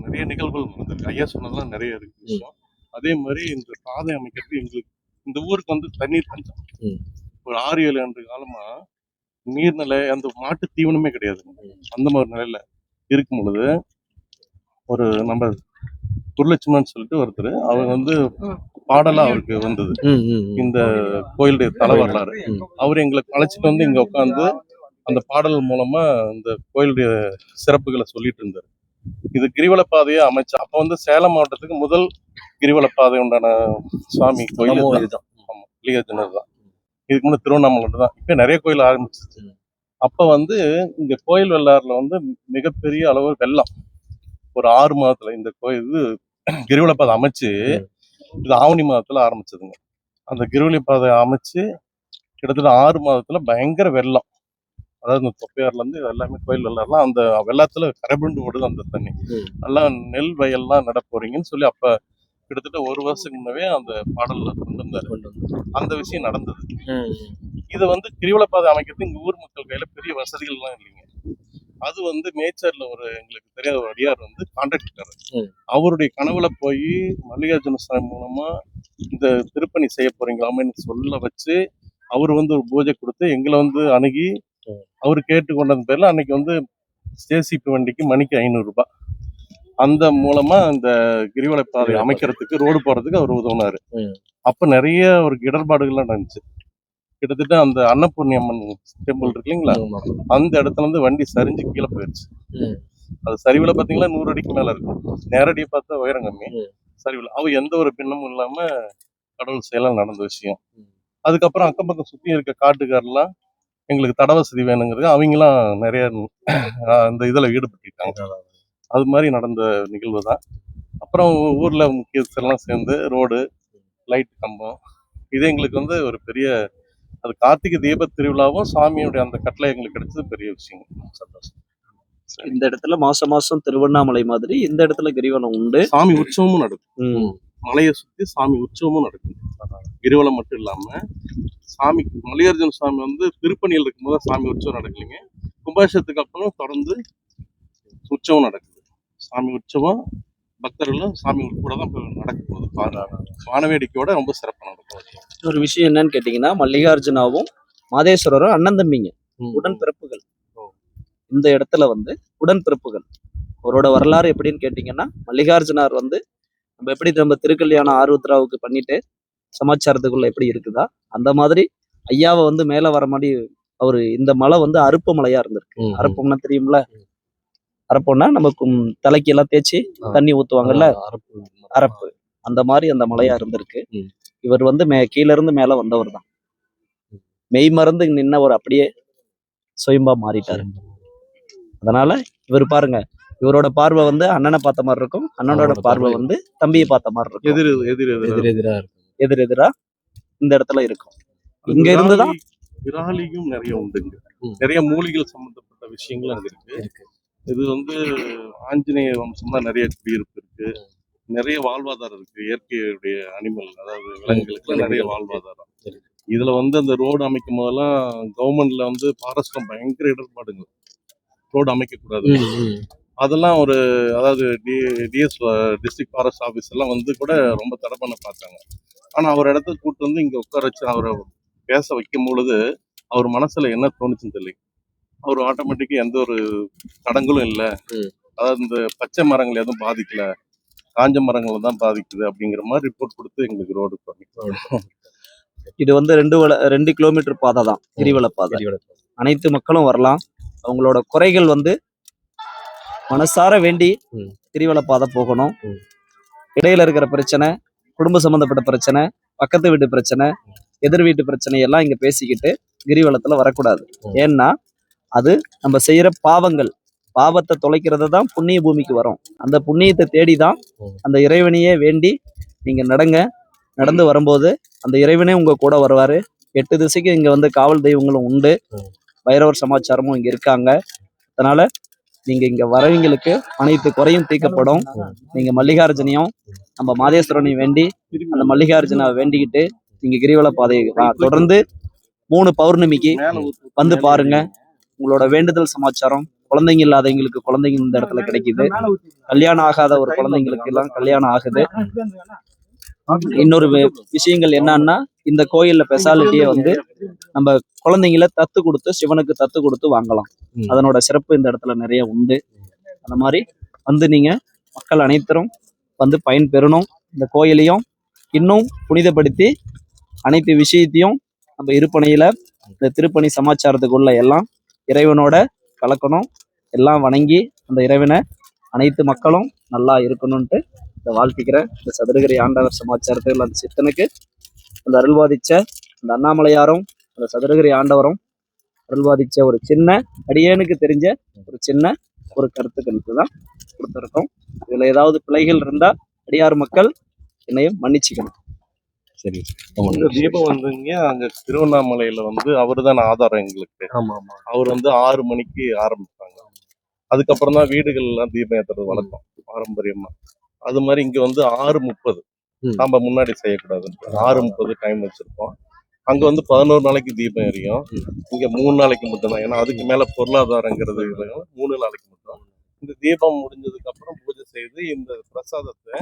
நிறைய நிகழ்வுகள் நடந்திருக்கு. ஐயா சொன்னதெல்லாம் நிறைய இருக்கு விஷயம். அதே மாதிரி இந்த பாதை அமைக்கிறதுக்கு எங்களுக்கு இந்த ஊருக்கு வந்து தண்ணீர் பஞ்சம். ஒரு 6-7 ஆண்டு காலமா நீர்நிலை அந்த மாட்டு தீவனமே கிடையாது. அந்த மாதிரி நிலையில இருக்கும் பொழுது ஒரு நம்ம குருலட்சுமணன் சொல்லிட்டு ஒருத்தர், அவர் வந்து பாடலா அவருக்கு வந்தது இந்த கோயிலுடைய தல வரலாறு. அவர் எங்களை அழைச்சிட்டு வந்து இங்க உட்காந்து அந்த பாடல் மூலமா இந்த கோயிலுடைய சிறப்புகளை சொல்லிட்டு இருந்தாரு. இது கிரிவல பாதையை அமைச்சு அப்ப வந்து சேலம் மாவட்டத்துக்கு முதல் கிரிவல பாதை உண்டான சுவாமி கோயில் இதுதான். ஆமா, மல்லிகார்ஜுனர் தான். இதுக்கு முன்னாடி திருவண்ணாமலை தான். இப்ப நிறைய கோயில் ஆரம்பிச்சிச்சு. அப்ப வந்து இங்க கோயில் வெள்ளாறுல வந்து மிகப்பெரிய அளவு வெள்ளம். ஒரு 6 மாதத்துல இந்த கோயில் இது கிரிவல பாதை அமைச்சு, இது ஆவணி மாதத்துல ஆரம்பிச்சதுங்க. அந்த கிரிவல பாதை அமைச்சு கிட்டத்தட்ட 6 மாதத்துல பயங்கர வெள்ளம். அதாவது இந்த தொப்பையாறுல இருந்து எல்லாமே கோயில் வெள்ளாறுலாம் அந்த வெள்ளத்துல கரைபுண்டு ஓடுது அந்த தண்ணி. நல்லா நெல் வயல்லாம் நட போறீங்கன்னு சொல்லி அப்ப கிட்டத்தட்ட 1 வருஷத்துக்கு முன்னவே அந்த பாடல்ல கொண்டு வந்தாரு. அந்த விஷயம் நடந்தது. இதை வந்து கிரிவல பாதை அமைக்கிறது இங்க ஊர் மக்கள் கையில பெரிய வசதிகள்லாம் இல்லைங்க. அது வந்து மேச்சர்ல ஒரு எங்களுக்கு தெரியாத ஒரு அடியார் வந்து கான்ட்ராக்டர். அவருடைய கனவுல போய் மல்லிகார்ஜுன சாமி மூலமா இந்த திருப்பணி செய்ய போறீங்களாமன்னு சொல்ல வச்சு அவர் வந்து ஒரு பூஜை கொடுத்து எங்களை வந்து அணுகி அவரு கேட்டுக்கொண்டது பேர்ல அன்னைக்கு வந்து ஜேசிபி வண்டிக்கு மணிக்கு 500 ரூபாய் அந்த மூலமா இந்த கிரிவல பாதை அமைக்கிறதுக்கு ரோடு போறதுக்கு அவர் உதவுனாரு. அப்ப நிறைய ஒரு இடர்பாடுகள்லாம் நடந்துச்சு. கிட்டத்தட்ட அந்த அன்னபூர்ணி அம்மன் டெம்பிள் இருக்கு இல்லைங்களா, அந்த இடத்துல இருந்து வண்டி சரிஞ்சு கீழே போயிடுச்சு. அது சரிவுல பாத்தீங்கன்னா 100 அடிக்கு மேல இருக்கும். நேரடியை பார்த்தா உயரம் கம்மி. சரிவுல அவ எந்த ஒரு பின்னமும் இல்லாம கடவுள் செயலாம் நடந்த விஷயம். அதுக்கப்புறம் அக்கம் பக்கம் சுத்தி இருக்க காட்டுக்காரெல்லாம் எங்களுக்கு தட வசதி வேணுங்கிறது அவங்களாம் நிறைய அந்த இதுல ஈடுபட்டிருக்காங்க. அது மாதிரி நடந்த நிகழ்வு தான். அப்புறம் ஊர்ல முக்கியஸ்தரெல்லாம் சேர்ந்து ரோடு, லைட் கம்பம், இது எங்களுக்கு வந்து ஒரு பெரிய அது கார்த்திகை தீப திருவிழாவும் சாமியுடைய அந்த கட்டளை எங்களுக்கு கிடைச்சது பெரிய விஷயம். சந்தோஷம். இந்த இடத்துல மாசம் மாசம் திருவண்ணாமலை மாதிரி இந்த இடத்துல கிரிவலம் உண்டு. சாமி உற்சவமும் நடக்கும். மலையை சுத்தி சாமி உற்சவமும் நடக்கும். கிரிவலம் மட்டும் இல்லாம சாமி மல்லிகார்ஜுன சாமி வந்து திருப்பணியில் இருக்கும்போது சாமி உற்சவம் நடக்கலைங்க. கும்பாபிஷேகத்துக்கு அப்புறம் தொடர்ந்து உற்சவம் நடக்குது. சாமி உற்சவம் பக்தர்களும் சாமி கூட தான் நடக்கும் போது வானவேடிக்கையோட ரொம்ப சிறப்பாக நடக்கும். ஒரு விஷயம் என்னன்னு கேட்டீங்கன்னா, மல்லிகார்ஜுனாவும் மாதேஸ்வரரும் அண்ணன் தம்பிங்க, உடன்பிறப்புகள். இந்த இடத்துல வந்து உடன்பிறப்புகள். அவரோட வரலாறு எப்படின்னு கேட்டீங்கன்னா, மல்லிகார்ஜுனார் வந்து நம்ம எப்படி நம்ம திருக்கல்யாணம் ஆருத்ராவுக்கு பண்ணிட்டு சமாச்சாரத்துக்குள்ள எப்படி இருக்குதா, அந்த மாதிரி ஐயாவை வந்து மேல வர மாதிரி அவரு இந்த மலை வந்து அருப்ப மலையா இருந்திருக்கு. அருப்பம்னா தெரியும்ல, அரப்போன்னா நமக்கு தலைக்கு எல்லாம் தேய்ச்சி தண்ணி ஊத்துவாங்கல்ல, அரப்பு. அந்த மாதிரி அந்த மலையா இருந்திருக்கு. இவர் வந்து கீழ இருந்து மேல வந்தவர் தான். மெய் மறந்து நின்னவர் அப்படியே சுயம்பா மாறிட்டாரு. அதனால இவர் பாருங்க, இவரோட பார்வை வந்து அண்ணனை பார்த்த மாதிரி இருக்கும், அண்ணனோட பார்வை வந்து தம்பியை பார்த்த மாதிரி இருக்கும். எதிரெதிரா இந்த இடத்துல இருக்கும். இங்க இருந்துதான் விராலியும் நிறைய உண்டுங்க. நிறைய மூலிகள் சம்பந்தப்பட்ட விஷயங்களும் அங்க இருக்கு. இது வந்து ஆஞ்சநேய வம்சம் தான் நிறைய குடியிருப்பு இருக்கு. நிறைய வாழ்வாதாரம் இருக்கு. இயற்கையுடைய அனிமல், அதாவது விலங்குகளுக்கு நிறைய வாழ்வாதாரம். இதுல வந்து அந்த ரோடு அமைக்கும் போதெல்லாம் கவர்மெண்ட்ல வந்து ஃபாரஸ்ட்ல பயங்கர இடர்பாடுங்க. ரோடு அமைக்க கூடாது. அதெல்லாம் ஒரு அதாவது டிஸ்ட்ரிக்ட் ஃபாரஸ்ட் ஆஃபீஸ் எல்லாம் வந்து கூட ரொம்ப தடை பண்ண பார்த்தாங்க. ஆனா அவர் இடத்துக்கு கூட்டு வந்து இங்க உட்கார வச்சு அவரை பேச வைக்கும் பொழுது அவர் மனசுல என்ன தோணுச்சுன்னு தெரியல. அவர் ஆட்டோமேட்டிக்கா எந்த ஒரு தடங்களும் இல்லை, அதாவது இந்த பச்சை மரங்கள் எதுவும் பாதிக்கல, காஞ்ச மரங்கள் தான் பாதிக்குது அப்படிங்கிற மாதிரி ரிப்போர்ட் கொடுத்து எங்களுக்கு ரோடு பண்ணி. இது வந்து 2 கிலோமீட்டர் பாதை தான் கிரிவல பாதை. அனைத்து மக்களும் வரலாம். அவங்களோட குறைகள் வந்து மனசார வேண்டி கிரிவல பாதை போகணும். இடையில இருக்கிற பிரச்சனை, குடும்ப சம்பந்தப்பட்ட பிரச்சனை, பக்கத்து வீட்டு பிரச்சனை, எதிர் வீட்டு பிரச்சனை எல்லாம் இங்க பேசிக்கிட்டு கிரிவலத்துல வரக்கூடாது. ஏன்னா அது நம்ம செய்யற பாவத்தை தொலைக்கிறது தான் புண்ணிய பூமிக்கு வரும். அந்த புண்ணியத்தை தேடிதான் அந்த இறைவனையே வேண்டி நீங்க நடந்து வரும்போது அந்த இறைவனே உங்க கூட வருவாரு. 8 திசைக்கு இங்க வந்து காவல் தெய்வங்களும் உண்டு, பைரவர் சமாச்சாரமும் இங்க இருக்காங்க. அதனால நீங்க இங்க வரவங்களுக்கு அனைத்து குறையும் தீர்க்கப்படும். நீங்க மல்லிகார்ஜுனையும் நம்ம மாதேஸ்வரனையும் வேண்டி அந்த மல்லிகார்ஜுனாவை வேண்டிக்கிட்டு நீங்க கிரிவல பாதையை தொடர்ந்து 3 பௌர்ணமிக்கு வந்து பாருங்க. உங்களோட வேண்டுதல் சமாச்சாரம், குழந்தைங்க இல்லாதவங்களுக்கு குழந்தைங்க இந்த இடத்துல கிடைக்குது, கல்யாணம் ஆகாத ஒரு குழந்தைங்களுக்கு எல்லாம் கல்யாணம் ஆகுது. இன்னொரு விஷயங்கள் என்னன்னா, இந்த கோயில்ல ஸ்பெஷாலிட்டியை வந்து நம்ம குழந்தைங்கள தத்து கொடுத்து சிவனுக்கு தத்து கொடுத்து வாங்கலாம். அதனோட சிறப்பு இந்த இடத்துல நிறைய உண்டு. அந்த மாதிரி வந்து நீங்க மக்கள் அனைத்தரும் வந்து பயன்பெறணும். இந்த கோயிலையும் இன்னும் புனிதப்படுத்தி அனைத்து விஷயத்தையும் நம்ம இருப்பணியில இந்த திருப்பணி சமாச்சாரத்துக்குள்ள எல்லாம் இறைவனோட கலக்கணும். எல்லாம் வணங்கி அந்த இறைவனை அனைத்து மக்களும் நல்லா இருக்கணும்ட்டு இந்த வாழ்த்திக்கிறேன். இந்த சதுரகிரி ஆண்டவர் சமாச்சாரத்தில் அந்த சித்தனுக்கு அந்த அருள்வாதிச்ச அந்த அண்ணாமலையாரும் அந்த சதுரகிரி ஆண்டவரும் அருள்வாதிச்ச ஒரு சின்ன அடியேனுக்கு தெரிஞ்ச ஒரு கருத்து கணிப்பு தான் கொடுத்துருக்கோம். இதுல ஏதாவது பிழைகள் இருந்தா அடியார் மக்கள் என்னையும் மன்னிச்சுக்கணும். சரி. இந்த தீபம் வந்துங்க அங்க திருவண்ணாமலையில வந்து அவரு தான் ஆதாரம் எங்களுக்கு. ஆமா ஆமா. அவர் வந்து 6 மணிக்கு ஆரம்பிப்பாங்க. அதுக்கப்புறம் தான் வீடுகள் எல்லாம் தீபம் ஏத்துறது வழக்கம் பாரம்பரியமா. அது மாதிரி இங்க வந்து 6:30 நாம முன்னாடி செய்யக்கூடாது. 6:30 டைம் வச்சிருக்கோம். அங்க வந்து 11 நாளைக்கு தீபம் எரியும். இங்க 3 நாளைக்கு மட்டும்தான். ஏன்னா அதுக்கு மேல பொருளாதாரங்கிறது 3 நாளைக்கு மட்டும். இந்த தீபம் முடிஞ்சதுக்கு அப்புறம் பூஜை செய்து இந்த பிரசாதத்தை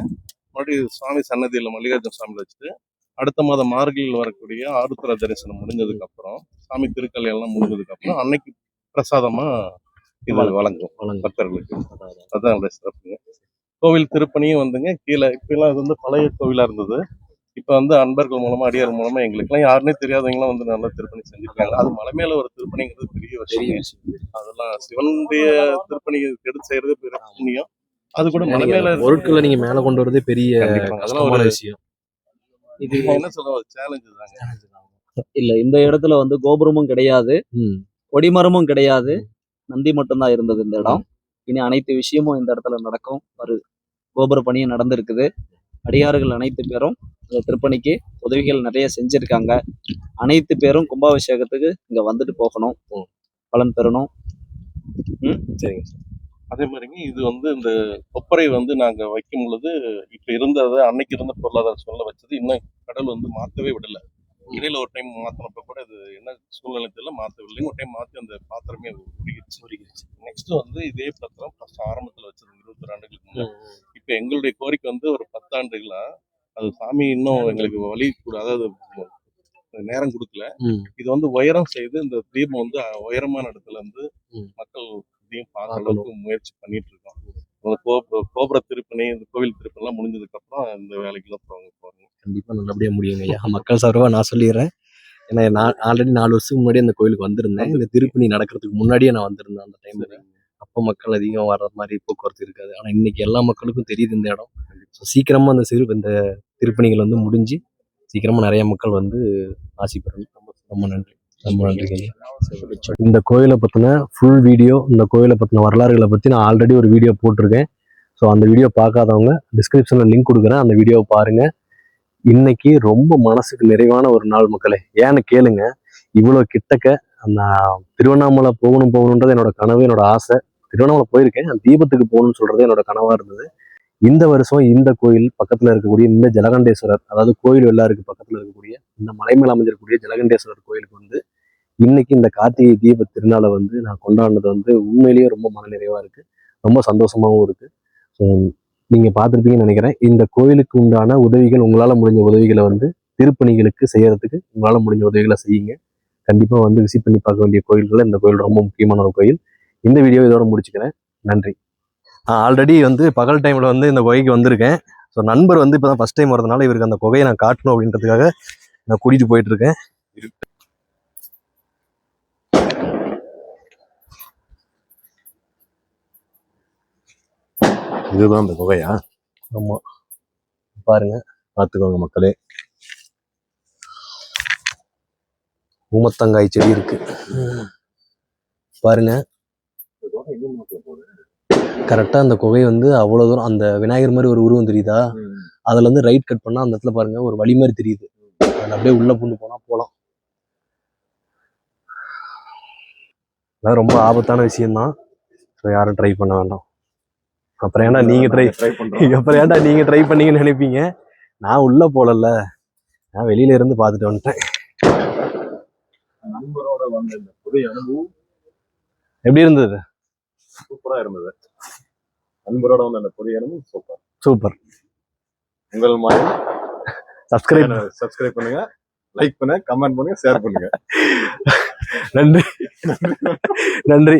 மறுபடியும் சுவாமி சன்னதியில மல்லிகார்ஜுன சுவாமியில வச்சுட்டு அடுத்த மாதம் மார்கழியில் வரக்கூடிய ஆருத்ரா தரிசனம் முடிஞ்சதுக்கு அப்புறம் சாமி திருக்கல்யாணம் எல்லாம் முடிஞ்சதுக்கு அப்புறம் அன்னைக்கு பிரசாதமா இது வழங்கும் பக்தர்களுக்கு. அதான் என்னுடைய சிறப்புங்க. கோவில் திருப்பணியும் வந்துங்க கீழே இப்பெல்லாம் இது வந்து பழைய கோவிலா இருந்தது. இப்ப வந்து அன்பர்கள் மூலமா அடியார் மூலமா எங்களுக்குலாம் யாருன்னே தெரியாதவங்களாம் வந்து நல்லா திருப்பணி செஞ்சிருக்காங்க. அது மலை மேல ஒரு திருப்பணிங்கிறது பெரிய விஷயம். அதெல்லாம் சிவனுடைய திருப்பணி எடுத்து செய்யறது பெரிய புண்ணியம். அது கூட மலை மேல பொருட்களை நீங்க மேல கொண்டு வரதே பெரிய அதெல்லாம் ஒரு விஷயம். இது என்ன சொல்ல சேலஞ்சு தாங்க. இல்ல இந்த இடத்துல வந்து கோபுரமும் கிடையாது, கொடிமரமும் கிடையாது, நந்தி மட்டும்தான் இருந்தது இந்த இடம். இனி அனைத்து விஷயமும் இந்த இடத்துல நடக்கும். ஒரு கோபுர பணியும் நடந்திருக்குது. அடியார்கள் அனைத்து பேரும் இந்த திருப்பணிக்கு உதவிகள் நிறைய செஞ்சிருக்காங்க. அனைத்து பேரும் கும்பாபிஷேகத்துக்கு இங்க வந்துட்டு போகணும், பலன் பெறணும். சரிங்க சார். அதே மாதிரிங்க இது வந்து இந்த கொப்பரை வந்து நாங்க வைக்கும் பொழுது இப்ப இருந்ததை அன்னைக்கு இருந்த பொருளாதார சூழ்நிலை வச்சது இன்னும் கடல் வந்து மாற்றவே விடல. இடையில ஒரு டைம் மாத்தினப்ப கூட இது என்ன சூழ்நிலை தெரியல மாற்றவில்லை. ஒரு டைம் மாற்றி அந்த பாத்திரமே உருகிடுச்சு. நெக்ஸ்ட் வந்து இதே பாத்திரம் ஃபர்ஸ்ட் ஆரம்பத்தில் வச்சது 21 ஆண்டுகளுக்கு முன்னாடி. இப்ப எங்களுடைய கோரிக்கை வந்து ஒரு 10 ஆண்டுகளா அது சாமி இன்னும் எங்களுக்கு வழி அதாவது நேரம் கொடுக்கல. இது வந்து உயரம் செய்து இந்த தீபம் வந்து உயரமான இடத்துல இருந்து மக்கள் இதையும் பார்க்க அளவுக்கு முயற்சி பண்ணிட்டு இருக்கோம். கோபுர திருப்பணி இந்த கோவில் திருப்பணி எல்லாம் முடிஞ்சதுக்கு அப்புறம் இந்த வேலைக்கெல்லாம் போவாங்க. கண்டிப்பா நல்லபடியா முடியுங்க ஐயா. மக்கள் சார்பா நான் சொல்லிடுறேன். ஏன்னா நான் ஆல்ரெடி 4 வருஷத்துக்கு முன்னாடி அந்த கோயிலுக்கு வந்திருந்தேன். இந்த திருப்பணி நடக்கிறதுக்கு முன்னாடியே நான் வந்திருந்தேன் அந்த டைம்ல. அப்போ மக்கள் அதிகம் வர்ற மாதிரி போக்குவரத்து இருக்காது. ஆனா இன்னைக்கு எல்லா மக்களுக்கும் தெரியுது இந்த இடம். சீக்கிரமா இந்த திருப்பணிகள் வந்து முடிஞ்சு சீக்கிரமா நிறைய மக்கள் வந்து ஆசி பெறணும். ரொம்ப நன்றி. ரொம்ப நன்றிங்க ஐயா. இந்த கோயிலை பற்றின ஃபுல் வீடியோ, இந்த கோயிலை பற்றின வரலாறுகளை பற்றி நான் ஆல்ரெடி ஒரு வீடியோ போட்டிருக்கேன். ஸோ அந்த வீடியோ பார்க்காதவங்க டிஸ்கிரிப்ஷனில் லிங்க் கொடுக்குறேன், அந்த வீடியோவை பாருங்கள். இன்னைக்கு ரொம்ப மனசுக்கு நிறைவான ஒரு நாள் மக்களே. ஏன்னு கேளுங்க, இவ்வளோ கிட்டக்க அந்த திருவண்ணாமலை போகணுன்றது என்னோட கனவு, என்னோட ஆசை. திருவண்ணாமலை போயிருக்கேன், அந்த தீபத்துக்கு போகணும்னு சொல்றது என்னோட கனவாக இருந்தது. இந்த வருஷம் இந்த கோயில் பக்கத்தில் இருக்கக்கூடிய இந்த ஜலகண்டேஸ்வரர், அதாவது கோயில் வெள்ளாருக்கு பக்கத்தில் இருக்கக்கூடிய இந்த மலை மேல அமைஞ்சிருக்கக்கூடிய ஜலகண்டேஸ்வரர் கோயிலுக்கு வந்து இன்னைக்கு இந்த கார்த்திகை தீப திருநாளை வந்து நான் கொண்டாடினது வந்து உண்மையிலேயே ரொம்ப மனநிறைவா இருக்கு, ரொம்ப சந்தோஷமாகவும் இருக்கு. ஸோ நீங்க பார்த்துருப்பீங்கன்னு நினைக்கிறேன். இந்த கோயிலுக்கு உண்டான உதவிகள், உங்களால முடிஞ்ச உதவிகளை வந்து திருப்பணிகளுக்கு செய்யறதுக்கு உங்களால முடிஞ்ச உதவிகளை செய்யுங்க. கண்டிப்பா வந்து விசிட் பண்ணி பார்க்க வேண்டிய கோயில்கள் இந்த கோயில் ரொம்ப முக்கியமான ஒரு கோயில். இந்த வீடியோ இதோட முடிச்சுக்கிறேன். நன்றி. ஆல்ரெடி வந்து பகல் டைம்ல வந்து இந்த குகைக்கு வந்திருக்கேன். ஸோ நண்பர் வந்து இப்போதான் ஃபர்ஸ்ட் டைம் வரதுனால இவருக்கு அந்த குகையை நான் காட்டணும் அப்படின்றதுக்காக நான் கூட்டிட்டு போயிட்டு இருக்கேன். இதுதான் அந்த குகையா? ஆமா, பாருங்க, பார்த்துக்கோங்க மக்களே. ஊமத்தங்காய் செடி இருக்கு பாருங்க. கரெக்டா அந்த குகை வந்து அவ்வளவு தூரம், அந்த விநாயகர் மாதிரி ஒரு உருவம் தெரியுதா, அதுல இருந்து ரைட் கட் பண்ணா அந்த இடத்துல பாருங்க ஒரு வழி மாதிரி தெரியுது. அதுல அப்படியே உள்ள பூந்து போலாம். அதான் ரொம்ப ஆபத்தான விஷயம்தான். ஸோ யாரும் ட்ரை பண்ண வேண்டாம். அப்புறம் ஏன்டா நீங்க ட்ரை பண்ணீங்கன்னு நினைப்பீங்க. நான் உள்ள போகல, நான் வெளியில இருந்து பார்த்துட்டு வந்துட்டேன். நண்பரோட வந்த இந்த புதிய அனுபவம் எப்படி இருந்தது? சூப்பரா இருந்தது. அன்பரோட வந்து அந்த பொரியலும் சூப்பர். சூப்பர். உங்கள் மாயன் சப்ஸ்கிரைப் பண்ணுங்க, லைக் பண்ணுங்க, கமெண்ட் பண்ணுங்க, ஷேர் பண்ணுங்க. நன்றி. நன்றி.